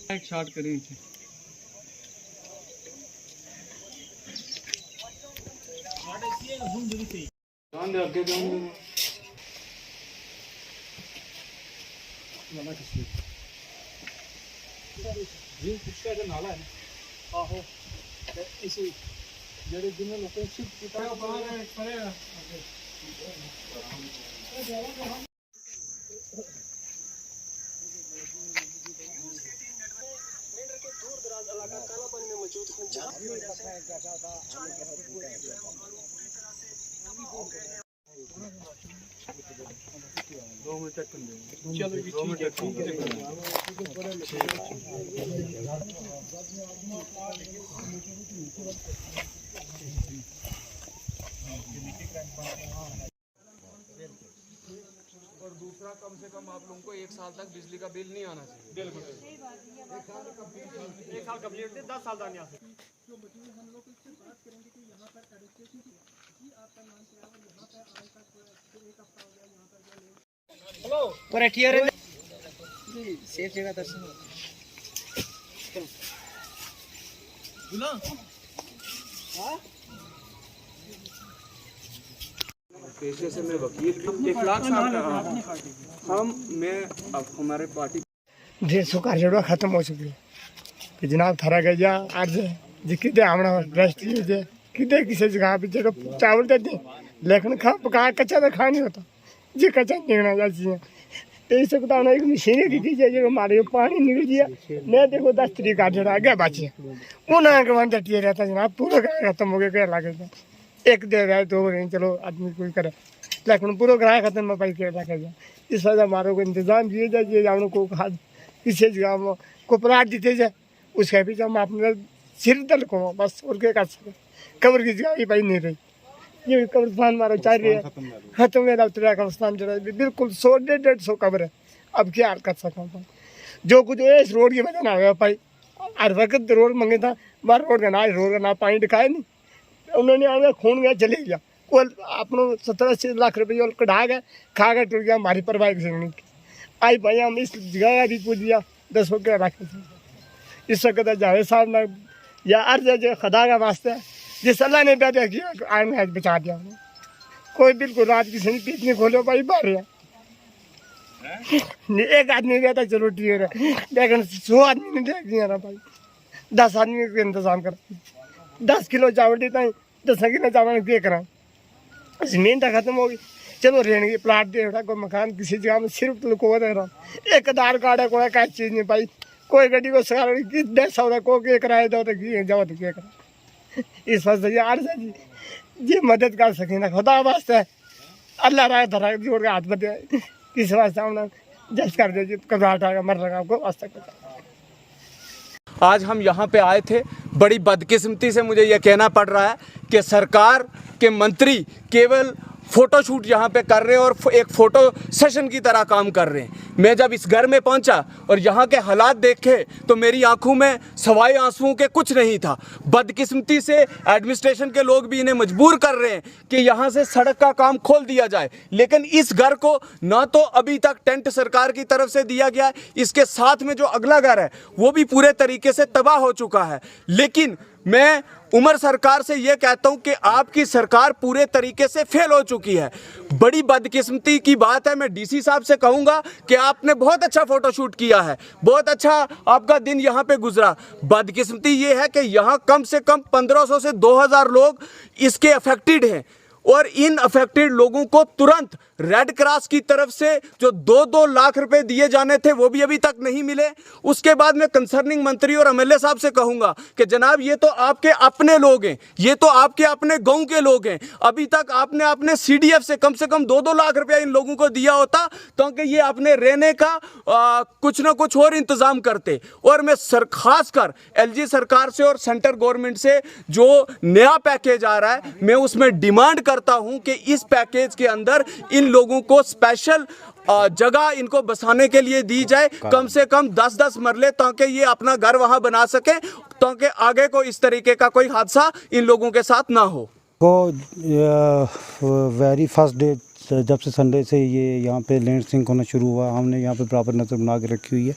एक शॉट करी थी। ध्यान दे आगे ध्यान दे। नाला किसने? ये किसका जो नाला है? आहो। इसी जड़े जिन्हें लोकेशन कितना पड़ेगा? चलो ठीक है। और दूसरा कम से कम आप लोगों को 1 साल तक बिजली का बिल नहीं आना चाहिए। बिल्कुल 1 साल कंप्लीट थे 10 साल तक नहीं आ सकते। हम लोग इससे बात करेंगे कि यहाँ पर एडमिनिस्ट्रेशन की आपका नाम क्या है, यहाँ पर आज तक 1 हफ्ता हो गया यहाँ पर हेलो पर ठीक है जी सेफ जगह दर्शन बुला हां पेशे से मैं वकील 1 लाख साल का मैं अब हमारे पार्टी देशों का जड़वा खत्म हो चुकी है कि जनाब थारा गया आज जिक्ते हमना राष्ट्रीय जे किते किसी जगह पे जगह चावल देते लेकिन खा पका कच्चा तो खा नहीं होता जी कच्चा निकलना चाहिए तो इस सकता ना एक मशीन दी थी जो हमारे पानी निकल गया मैं देखो 10 तरीक का जड़ा आगे बचे उन्हें के वहां टटिए रहता जनाब पूरा खत्म हो गया क्या लगे एक दे रहा है 2 नहीं चलो आदमी कोई करे लेकिन पूरा ग्राह खत्म में पाई के रखा गया इस वजह हमारे को इंतजाम दिए जाए हम को किसी जगह को प्लाट देते जाए उसके पीछे हम अपने सिर दल को बस और क्या कर सकते कब्र की जगह ही पाई नहीं रही ये कब्रस्तान मारो चाह रही है खत्म मेरा उतरा कब्रस्तान जो है बिल्कुल 100-150 कब्र है अब क्या कर सकता हूँ जो कुछ इस रोड की वजह ना हो पाई हर वक्त रोड मंगे था बार रोड का ना पानी दिखाया नहीं उन्होंने आगे खून गया चले गया वो अपनों 70-80 लाख रुपये कढ़ा गए खा गए टूट गया हमारी परवाह नहीं आई भाई हम इस जगह भी पूछ दिया 10 रुपये रखे इस वक्त जावेद साहब ने या अर्ज है जो खुदा का वास्ते जिस अल्लाह ने पैदा किया आज में बचा दिया कोई बिल्कुल रात की सही पीठ नहीं खोलो भाई बाहर एक आदमी रहता चलो ठीक है लेकिन 100 आदमी नहीं देख दिया ना भाई 10 आदमी का इंतजाम कर 10 किलो चावल देता है 10 किलो चावल क्या करा जमीन तो खत्म होगी चलो रहने की प्लाट दे कोई मकान किसी जगह में सिर्फ तो को दे रहा एक आधार कार्ड है कोई क्या चीज़ नहीं पाई कोई गड्डी को सर को किराए दो तो जाओ तो क्या करा इस वजह से यार जी मदद कर सकें ना खुदा वास्ते अल्लाह राय धरा जोड़ के हाथ बदे इस वास्ते हमने जज कर दे घबराहट आ मर रहा आपको वास्ते आज हम यहाँ पे आए थे बड़ी बदकिस्मती से मुझे यह कहना पड़ रहा है कि सरकार के मंत्री केवल फ़ोटोशूट यहाँ पे कर रहे हैं और एक फ़ोटो सेशन की तरह काम कर रहे हैं। मैं जब इस घर में पहुँचा और यहाँ के हालात देखे तो मेरी आंखों में सवाए आंसुओं के कुछ नहीं था। बदकिस्मती से एडमिनिस्ट्रेशन के लोग भी इन्हें मजबूर कर रहे हैं कि यहाँ से सड़क का काम खोल दिया जाए, लेकिन इस घर को ना तो अभी तक टेंट सरकार की तरफ से दिया गया है, इसके साथ में जो अगला घर है वो भी पूरे तरीके से तबाह हो चुका है। लेकिन मैं उमर सरकार से ये कहता हूँ कि आपकी सरकार पूरे तरीके से फेल हो चुकी है। बड़ी बदकिस्मती की बात है, मैं डीसी साहब से कहूँगा कि आपने बहुत अच्छा फ़ोटोशूट किया है, बहुत अच्छा आपका दिन यहाँ पे गुजरा। बदकिस्मती ये है कि यहाँ कम से कम 1500 से 2000 लोग इसके अफेक्टेड हैं और इन अफेक्टेड लोगों को तुरंत रेड क्रॉस की तरफ से जो 2-2 लाख रुपए दिए जाने थे वो भी अभी तक नहीं मिले। उसके बाद मैं कंसर्निंग मंत्री और एमएलए साहब से कहूंगा कि जनाब ये तो आपके अपने लोग हैं, ये तो आपके अपने गांव के लोग हैं, अभी तक आपने अपने सीडीएफ से कम 2-2 लाख रुपया इन लोगों को दिया होता ताकि ये अपने रहने का कुछ ना कुछ और इंतजाम करते। और मैं खासकर एलजी सरकार से और सेंट्रल गवर्नमेंट से जो नया पैकेज आ रहा है मैं उसमें डिमांड करता हूं कि इस पैकेज के अंदर इन लोगों को स्पेशल जगह इनको बसाने के लिए दी जाए, कम से कम 10-10 मरले, ताकि ये अपना घर वहां बना सके, ताकि आगे को इस तरीके का कोई हादसा इन लोगों के साथ ना हो। वेरी फर्स्ट डे जब से संडे से ये यहाँ पे लैंड सिंक होना शुरू हुआ, हमने यहाँ पे प्रॉपर नज़र बना के रखी हुई है।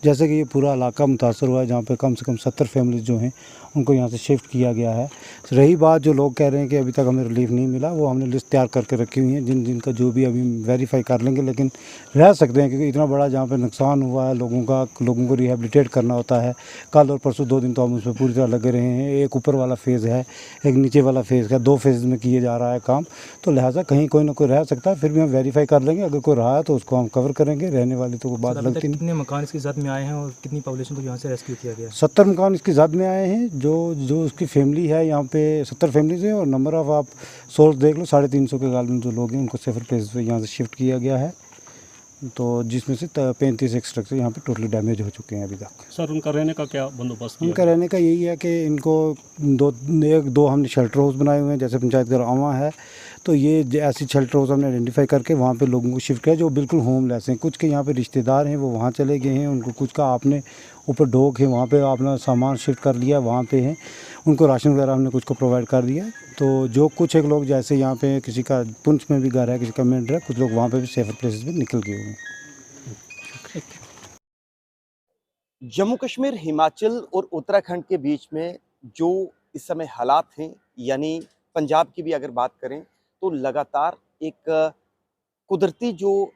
जैसे कि ये पूरा इलाका मुतासर हुआ है, जहाँ पे कम से कम 70 फैमिलीज जो हैं उनको यहाँ से शिफ्ट किया गया है। रही बात जो लोग कह रहे हैं कि अभी तक हमें रिलीफ नहीं मिला, वो हमने लिस्ट तैयार करके रखी हुई है, जिनका जो भी अभी वेरीफाई कर लेंगे, लेकिन रह सकते हैं क्योंकि इतना बड़ा जहाँ पे नुकसान हुआ है लोगों को रिहेबिलिटेट करना होता है। कल और परसों 2 दिन तो हम उस पर पूरी तरह लगे रहे हैं। एक ऊपर वाला फेज़ है, एक नीचे वाला फेज़ है, 2 फेज़ में किए जा रहा है काम, तो लिहाजा कहीं कोई ना कोई रह सकता है। फिर भी हम वेरीफाई कर लेंगे, अगर कोई रहा है तो उसको हम कवर करेंगे। रहने वाली तो बात लगती नहीं। कितने मकान इसकी जद में आए हैं और कितनी पॉपुलेशन को यहाँ से रेस्क्यू किया गया? 70 मकान इसकी जद में आए हैं। जो उसकी फैमिली है यहाँ पे 70 फैमिलीज हैं, और नंबर ऑफ़ आप सोर्स देख लो, 350 के गाल में जो लोग हैं उनको सेफर प्लेस पे यहाँ से शिफ्ट किया गया है। तो जिसमें से 35 स्ट्रक्चर यहाँ पे टोटली डैमेज हो चुके हैं अभी तक। सर उनका रहने का क्या बंदोबस्त? उनका रहने का यही है कि इनको दो हमने शेल्टर हाउस बनाए हुए हैं, जैसे पंचायत घर आवा है, तो ये ऐसी शेल्टर हाउस हमने आइडेंटिफाई करके वहाँ पे लोगों को शिफ्ट किया जो बिल्कुल होमलेस हैं। कुछ के यहाँ पे रिश्तेदार हैं वो वहाँ चले गए हैं, उनको कुछ का आपने ऊपर डोक है वहाँ पे अपना सामान शिफ्ट कर लिया, वहाँ पे हैं, उनको राशन वगैरह हमने कुछ को प्रोवाइड कर दिया। तो जो कुछ एक लोग जैसे यहाँ पे किसी का पुंछ में भी घर है, किसी का मेंढर है, कुछ लोग वहाँ पे भी सेफर प्लेसेस पे निकल गए हुए हैं। जम्मू कश्मीर, हिमाचल और उत्तराखंड के बीच में जो इस समय हालात हैं, यानी पंजाब की भी अगर बात करें तो लगातार एक कुदरती जो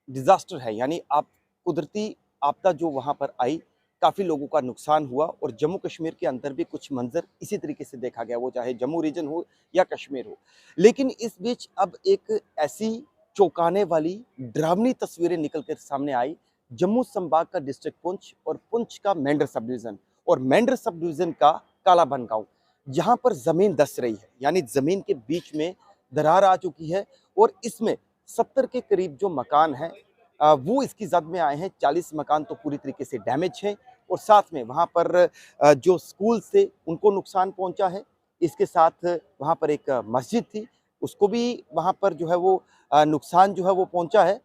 डिज़ास्टर है, यानी कुदरती आपदा जो वहाँ पर आई, काफ़ी लोगों का नुकसान हुआ। और जम्मू कश्मीर के अंदर भी कुछ मंजर इसी तरीके से देखा गया, वो चाहे जम्मू रीजन हो या कश्मीर हो। लेकिन इस बीच अब एक ऐसी चौंकाने वाली डरावनी तस्वीरें निकल कर सामने आई। जम्मू संभाग का डिस्ट्रिक्ट पुंछ और पुंछ का मेंढर सब डिवीज़न और मेंढर सब डिवीज़न का कालाबन गाँव, जहाँ पर ज़मीन धंस रही है, यानी ज़मीन के बीच में दरार आ चुकी है। और इसमें 70 के करीब जो मकान हैं वो इसकी जद में आए हैं। 40 मकान तो पूरी तरीके से डैमेज हैं, और साथ में वहाँ पर जो स्कूल से उनको नुकसान पहुँचा है। इसके साथ वहाँ पर एक मस्जिद थी, उसको भी वहाँ पर जो है वो नुकसान जो है वो पहुँचा है।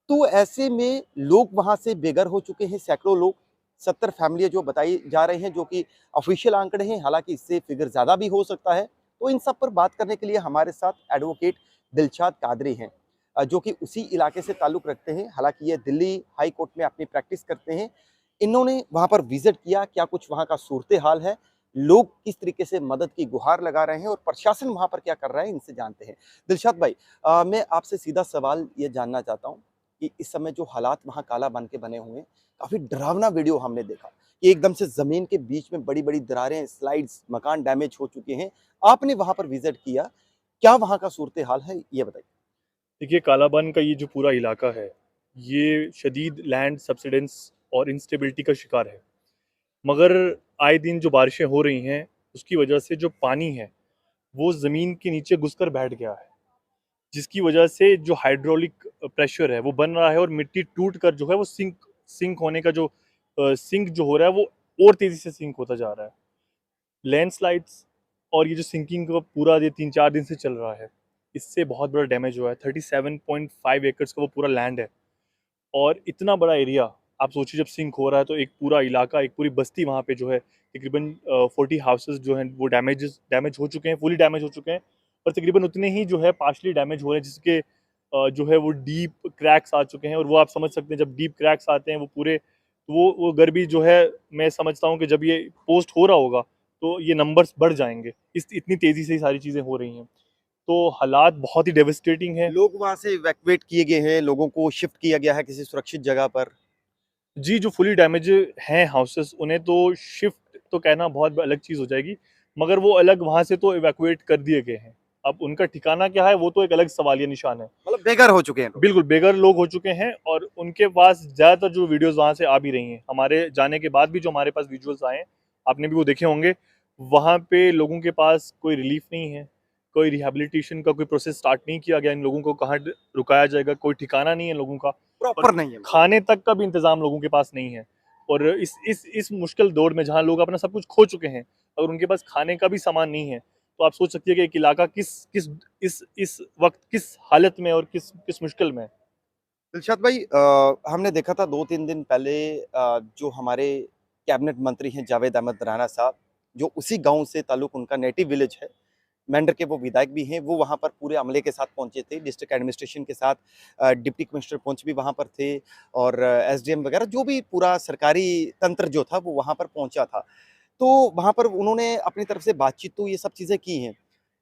तो ऐसे में लोग वहाँ से बेघर हो चुके हैं, सैकड़ों लोग। 70 फैमिलियाँ जो बताई जा रहे हैं, जो कि ऑफिशियल आंकड़े हैं, हालांकि इससे फिगर ज़्यादा भी हो सकता है। तो इन सब पर बात करने के लिए हमारे साथ एडवोकेट दिलशाद कादरी हैं, जो कि उसी इलाके से ताल्लुक़ रखते हैं। हालांकि ये दिल्ली हाई कोर्ट में अपनी प्रैक्टिस करते हैं। इन्होंने वहाँ पर विजिट किया, क्या कुछ वहाँ का सूरत हाल है, लोग किस तरीके से मदद की गुहार लगा रहे हैं और प्रशासन वहाँ पर क्या कर रहा है, इनसे जानते हैं। दिलशाद भाई, मैं आपसे सीधा सवाल ये जानना चाहता हूँ कि इस समय जो हालात वहाँ काला बन के बने हुए हैं, काफ़ी डरावना वीडियो हमने देखा कि एकदम से ज़मीन के बीच में बड़ी-बड़ी दरारें, स्लाइड्स, मकान डैमेज हो चुके हैं। आपने वहाँ पर विजिट किया, क्या वहाँ का सूरत हाल है, ये बताइए। देखिए, कालाबन का ये जो पूरा इलाका है, ये शदीद लैंड सब्सिडेंस और इंस्टेबिलिटी का शिकार है। मगर आए दिन जो बारिशें हो रही हैं, उसकी वजह से जो पानी है वो ज़मीन के नीचे घुसकर बैठ गया है, जिसकी वजह से जो हाइड्रोलिक प्रेशर है वो बन रहा है, और मिट्टी टूट कर जो है वो सिंक होने का जो सिंक जो हो रहा है वो और तेज़ी से सिंक होता जा रहा है। लैंडस्लाइड्स और ये जो सिंकिंग का पूरा ये 3-4 दिन से चल रहा है, इससे बहुत बड़ा डैमेज हुआ है। 37.5 एकर्स का वो पूरा लैंड है, और इतना बड़ा एरिया, आप सोचिए जब सिंक हो रहा है तो एक पूरा इलाका, एक पूरी बस्ती वहाँ पे जो है, तकरीबन 40 हाउसेस जो हैं वो डैमेज हो चुके हैं, फुली डैमेज हो चुके हैं, और तकरीबन उतने ही जो है पार्शली डैमेज हो रहे हैं, जिसके जो है वो डीप क्रैक्स आ चुके हैं। और वो आप समझ सकते हैं, जब डीप क्रैक्स आते हैं वो पूरे, तो वो घर भी जो है, मैं समझता हूँ कि जब ये पोस्ट हो रहा होगा तो ये नंबर्स बढ़ जाएंगे, इतनी तेज़ी से ये सारी चीज़ें हो रही हैं। तो हालात बहुत ही डेवस्टेटिंग हैं। लोग वहाँ से इवैक्यूएट किए गए हैं, लोगों को शिफ्ट किया गया है किसी सुरक्षित जगह पर। जी, जो फुली डैमेज हैं हाउसेस, उन्हें तो शिफ्ट तो कहना बहुत अलग चीज़ हो जाएगी, मगर वो अलग वहाँ से तो इवैक्यूएट कर दिए गए हैं। अब उनका ठिकाना क्या है वो तो एक अलग सवालिया निशान है। मतलब बेघर हो चुके हैं लोग। बिल्कुल बेघर लोग हो चुके हैं और उनके पास ज़्यादातर जो वीडियोस वहाँ से आ भी रही हैं, हमारे जाने के बाद भी जो हमारे पास विजुअल्स आए हैं, आपने भी वो देखे होंगे, वहाँ पे लोगों के पास कोई रिलीफ नहीं है, कोई रिहैबिलिटेशन का कोई प्रोसेस स्टार्ट नहीं किया गया, इन लोगों को कहाँ रुकाया जाएगा, कोई ठिकाना नहीं है लोगों का, प्रॉपर नहीं है। खाने तक का भी इंतज़ाम लोगों के पास नहीं है। और इस मुश्किल दौर में जहाँ लोग अपना सब कुछ खो चुके हैं और उनके पास खाने का भी सामान नहीं है, तो आप सोच सकते हैं कि एक इलाका किस किस इस वक्त किस हालत में और किस मुश्किल में है। दिलशाद भाई, हमने देखा था 2-3 दिन पहले जो हमारे कैबिनेट मंत्री हैं जावेद अहमद राणा साहब, जो उसी गांव से ताल्लुक उनका नेटिव विलेज है, मेंढर के वो विधायक भी हैं, वो वहाँ पर पूरे अमले के साथ पहुंचे थे, डिस्ट्रिक्ट एडमिनिस्ट्रेशन के साथ। डिप्टी कमिश्नर पंच भी वहाँ पर थे और एसडीएम वगैरह जो भी पूरा सरकारी तंत्र जो था वो वहाँ पर पहुंचा था। तो वहाँ पर उन्होंने अपनी तरफ से बातचीत तो ये सब चीज़ें की हैं।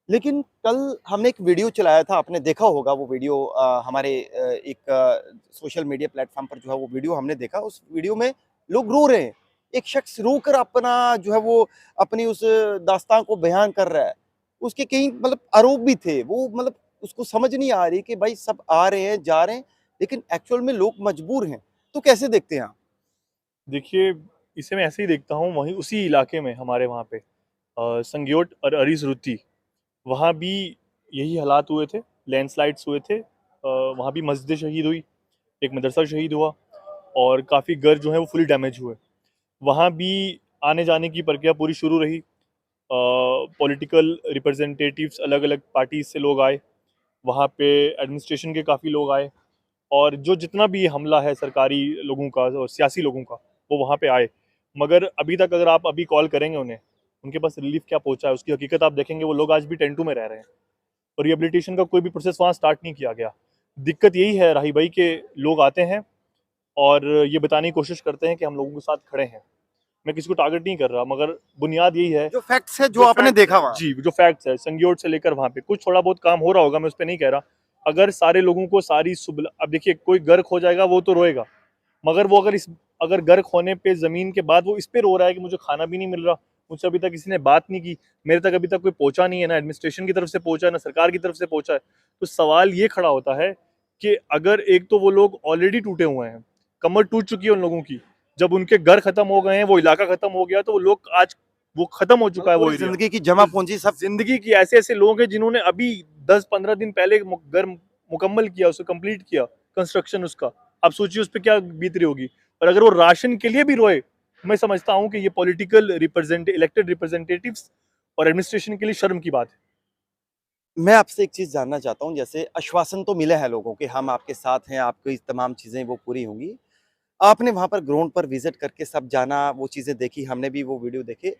लेकिन कल हमने एक वीडियो चलाया था, आपने देखा होगा वो वीडियो, हमारे एक सोशल मीडिया प्लेटफॉर्म पर जो है वो वीडियो हमने देखा। उस वीडियो में लोग रो रहे हैं, एक शख्स रोकर अपना जो है वो अपनी उस दास्तान को बयान कर रहा है। उसके कई मतलब आरोप भी थे, वो मतलब उसको समझ नहीं आ रही कि भाई सब आ रहे हैं जा रहे हैं, लेकिन एक्चुअल में लोग मजबूर हैं। तो कैसे देखते हैं आप? देखिए, इसे मैं ऐसे ही देखता हूँ, वहीं उसी इलाके में हमारे वहाँ पे संग्योट और अरीस रुत्ती, वहाँ भी यही हालात हुए थे, लैंडस्लाइड्स हुए थे, वहाँ भी मस्जिद शहीद हुई, एक मदरसा शहीद हुआ और काफ़ी घर जो है वो फुली डैमेज हुए। वहाँ भी आने जाने की प्रक्रिया पूरी शुरू रही, पॉलिटिकल रिप्रेजेंटेटिव्स अलग अलग पार्टीज से लोग आए, वहाँ पे एडमिनिस्ट्रेशन के काफ़ी लोग आए और जो जितना भी हमला है सरकारी लोगों का और सियासी लोगों का वो वहाँ पे आए। मगर अभी तक अगर आप अभी कॉल करेंगे उन्हें, उनके पास रिलीफ क्या पहुँचा है उसकी हकीकत आप देखेंगे, वो लोग आज भी टेंटों में रह रहे हैं और रिहेबिलिटेशन का कोई भी प्रोसेस वहाँ स्टार्ट नहीं किया गया। दिक्कत यही है राही भाई कि लोग आते हैं और ये बताने की कोशिश करते हैं कि हम लोगों के साथ खड़े हैं। मैं किसी को टारगेट नहीं कर रहा, मगर बुनियाद यही है जो फैक्ट्स है, जो आपने देखा वहाँ। जी, जो फैक्ट्स है, संग्योट से लेकर वहाँ पे कुछ थोड़ा बहुत काम हो रहा होगा, मैं उस पे नहीं कह रहा। अगर सारे लोगों को सारी सुबह, अब देखिए कोई गर्क हो जाएगा वो तो रोएगा, मगर वो अगर गर्क होने पे ज़मीन के बाद वो इस पे रो रहा है कि मुझे खाना भी नहीं मिल रहा, मुझसे अभी तक किसी ने बात नहीं की, मेरे तक अभी तक कोई पहुँचा नहीं है, ना एडमिनिस्ट्रेशन की तरफ से पहुँचा है, ना सरकार की तरफ से पहुँचा है। तो सवाल ये खड़ा होता है कि अगर एक तो वो लोग ऑलरेडी टूटे हुए हैं, कमर टूट चुकी है उन लोगों की, जब उनके घर खत्म हो गए हैं, वो इलाका खत्म हो गया, तो वो लोग आज वो खत्म हो चुका है वो एरिया। जिंदगी की जमा पूंजी सब जिंदगी की ऐसे ऐसे लोग हैं जिन्होंने अभी 10-15 दिन पहले घर मुकम्मल किया, उसे कंप्लीट किया कंस्ट्रक्शन उसका। आप सोचिए उस पर क्या बीत रही होगी। और अगर वो राशन के लिए भी रोए, मैं समझता हूँ कि ये पॉलिटिकल इलेक्टेड रिप्रेजेंटेटिव्स और एडमिनिस्ट्रेशन के लिए शर्म की बात है। मैं आपसे एक चीज़ जानना चाहता हूँ, जैसे आश्वासन तो मिले हैं लोगों के, हम आपके साथ हैं, आपकी तमाम चीज़ें वो पूरी होंगी। आपने वहाँ पर ग्राउंड पर विजिट करके सब जाना, वो चीज़ें देखी, हमने भी वो वीडियो देखे।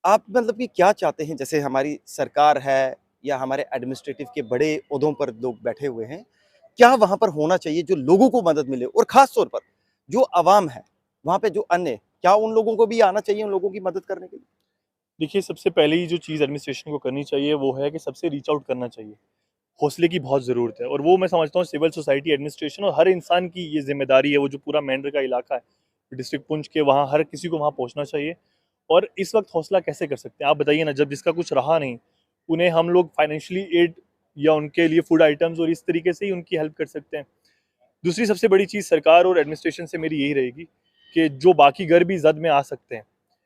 आप मतलब कि क्या चाहते हैं, जैसे हमारी सरकार है या हमारे एडमिनिस्ट्रेटिव के बड़े ओहदों पर लोग बैठे हुए हैं, क्या वहाँ पर होना चाहिए जो लोगों को मदद मिले? और ख़ास तौर पर जो अवाम है, वहाँ पे जो अन्य, क्या उन लोगों को भी आना चाहिए उन लोगों की मदद करने के लिए? देखिए, सबसे पहले ही जो चीज़ एडमिनिस्ट्रेशन को करनी चाहिए वो है कि सबसे रीच आउट करना चाहिए। हौसले की बहुत ज़रूरत है और वो मैं समझता हूँ सिविल सोसाइटी, एडमिनिस्ट्रेशन और हर इंसान की ये ज़िम्मेदारी है। वो जो पूरा मेंढर का इलाका है, डिस्ट्रिक्ट पुंछ के, वहाँ हर किसी को वहाँ पहुँचना चाहिए। और इस वक्त हौसला कैसे कर सकते हैं आप बताइए ना, जब जिसका कुछ रहा नहीं, उन्हें हम लोग फाइनेंशियली एड या उनके लिए फूड आइटम्स और इस तरीके से ही उनकी हेल्प कर सकते हैं। दूसरी सबसे बड़ी चीज़ सरकार और एडमिनिस्ट्रेशन से मेरी यही रहेगी कि जो बाकी घर भी जद में आ सकते हैं,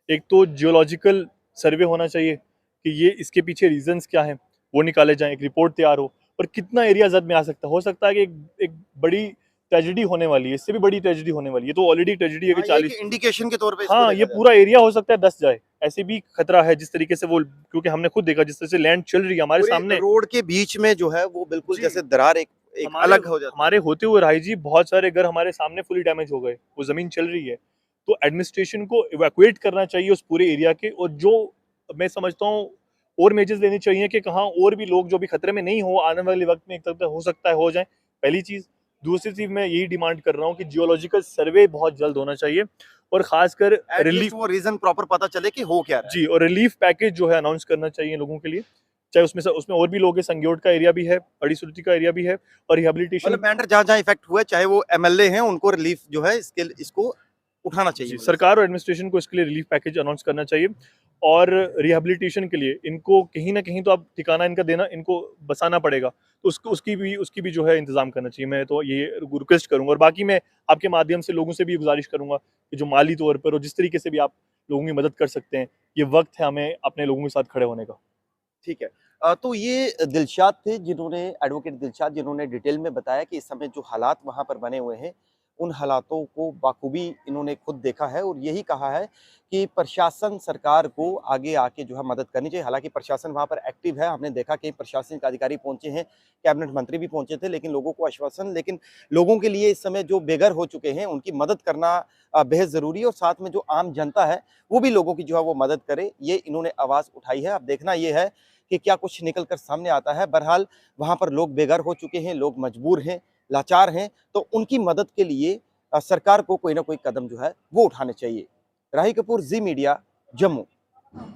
एक तो जियोलॉजिकल सर्वे होना चाहिए कि ये इसके पीछे रीजंस क्या हैं, वो निकाले जाएं, एक रिपोर्ट तैयार हो। और कितना एरिया जद में आ सकता है, हो सकता है कि एक बड़ी ट्रेजेडी होने वाली है, इससे भी बड़ी ट्रेजेडी होने वाली है, तो ऑलरेडी ट्रेजेडी है कि 40 इंडिकेशन के तौर पे इसको हाँ, देखा ये जाए। पूरा एरिया हो सकता है 10 जाए, ऐसे भी खतरा है जिस तरीके से वो, क्योंकि हमने खुद देखा जिस तरह से लैंड चल रही है हमारे पूरे सामने। रोड के बीच में जो है वो बिल्कुल जी। जैसे दरार एक अलग हो जाती है। हमारे होते हुए राही जी बहुत सारे घर हमारे सामने फुली डैमेज हो गए, वो जमीन चल रही है। तो एडमिनिस्ट्रेशन को इवैक्यूएट करना चाहिए उस पूरे एरिया के, और जो मैं समझता हूँ और मेजर्स लेने चाहिए कि कहाँ और भी लोग जो भी खतरे में नहीं हो, आने वाले वक्त में एक तरफ हो सकता है हो जाए, पहली चीज़। दूसरी चीज़ मैं यही डिमांड कर रहा हूँ कि जियोलॉजिकल सर्वे बहुत जल्द होना चाहिए और खासकर At रिलीफ, least वो रीजन प्रॉपर पता चले कि हो क्या रहा है। जी, और रिलीफ पैकेज जो है अनाउंस करना चाहिए लोगों के लिए, चाहे उसमें और भी लोग हैं, संग्योट का एरिया भी है, बड़ी सुरती का एरिया भी है और रिहेबिलिटेशन। मतलब मैंडर जहाँ इफेक्ट हुआ है, चाहे वो एमएलए हैं, उनको रिलीफ जो है इसको उठाना चाहिए जी, मतलब। सरकार और एडमिनिस्ट्रेशन को इसके लिए रिलीफ पैकेज अनाउंस करना चाहिए। और रिहैबिलिटेशन के लिए इनको कहीं ना कहीं तो अब ठिकाना इनका देना, इनको बसाना पड़ेगा, तो उसकी भी जो है इंतज़ाम करना चाहिए। मैं तो ये रिक्वेस्ट करूंगा, और बाकी मैं आपके माध्यम से लोगों से भी गुजारिश करूंगा कि जो माली तौर पर और जिस तरीके से भी आप लोगों की मदद कर सकते हैं, ये वक्त है हमें अपने लोगों के साथ खड़े होने का। ठीक है। तो ये दिलशाद थे, जिन्होंने एडवोकेट दिलशाद, जिन्होंने डिटेल में बताया कि इस समय जो हालात वहाँ पर बने हुए हैं, उन हालातों को बाखूबी इन्होंने खुद देखा है और यही कहा है कि प्रशासन सरकार को आगे आके जो है मदद करनी चाहिए। हालाँकि प्रशासन वहाँ पर एक्टिव है, हमने देखा कि प्रशासनिक अधिकारी पहुँचे हैं, कैबिनेट मंत्री भी पहुँचे थे, लेकिन लोगों को आश्वासन, लेकिन लोगों के लिए इस समय जो बेघर हो चुके हैं, उनकी मदद करना बेहद ज़रूरी है और साथ में जो आम जनता है, वो भी लोगों की जो है वो मदद करे, ये इन्होंने आवाज़ उठाई है। अब देखना ये है कि क्या कुछ निकल कर सामने आता है। बहरहाल वहाँ पर लोग बेघर हो चुके हैं, लोग मजबूर हैं, लाचार हैं, तो उनकी मदद के लिए सरकार को कोई ना कोई कदम जो है वो उठाने चाहिए। राही कपूर, जी मीडिया, जम्मू।